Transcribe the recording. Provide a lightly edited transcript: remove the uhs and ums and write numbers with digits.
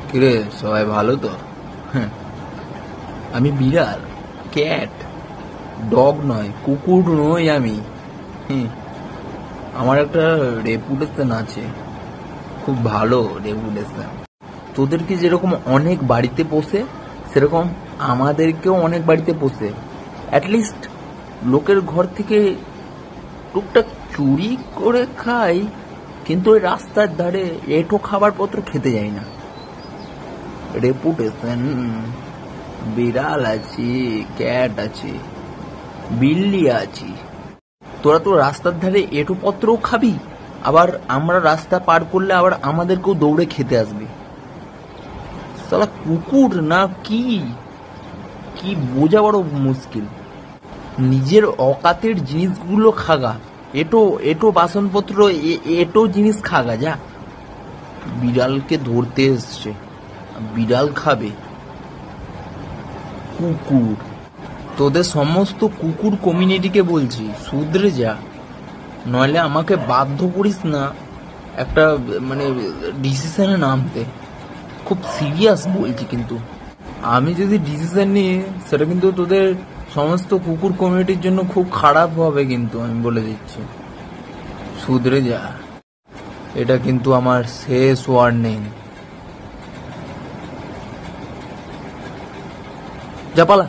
কিরে, সবাই ভালো তো? হ্যাঁ, আমি বিড়াল, ক্যাট, ডগ নয়, কুকুর নই আমি। হুম, আমার একটা রেপুটেশন আছে, খুব ভালো রেপুটেশন। তোদেরকে যেরকম অনেক বাড়িতে পোষে, সেরকম আমাদেরকেও অনেক বাড়িতে পোষে। অ্যাটলিস্ট লোকের ঘর থেকে টুকটাক চুরি করে খাই, কিন্তু ওই রাস্তার ধারে এঁটো খাবার পত্র খেতে যাই না। রেপুটেশন। বিড়াল আছে, ক্যাট আছে, বিল্লি আছে। তোরা তো রাস্তার ধারে এঁটো পত্রও খাবি, আবার আমরা রাস্তা পার করলে আবার আমাদেরকেও দৌড়ে খেতে আসবে। সালা কুকুর না কি, কি বোঝা বড় মুশকিল। নিজের অকাতের জিনিসগুলো খাগা, এটো এটো বাসনপত্র, এটো জিনিস খাগা যা। বিড়ালকে ধরতে এসছে, বিড়াল খাবে। কুকুর। তোদের সমস্ত কুকুর কমিউনিটিকে বলছি, শুধরে যা, নইলে আমাকে বাধ্য করিস না একটা ডিসিশনে নামতে। খুব সিরিয়াস বলছি, কিন্তু আমি যদি ডিসিশন নিই সেটা কিন্তু তোদের সমস্ত কুকুর কমিউনিটির জন্য খুব খারাপ হবে, কিন্তু আমি বলে দিচ্ছি, শুধরে যা। এটা কিন্তু আমার শেষ ওয়ার্নিং। যা পালা।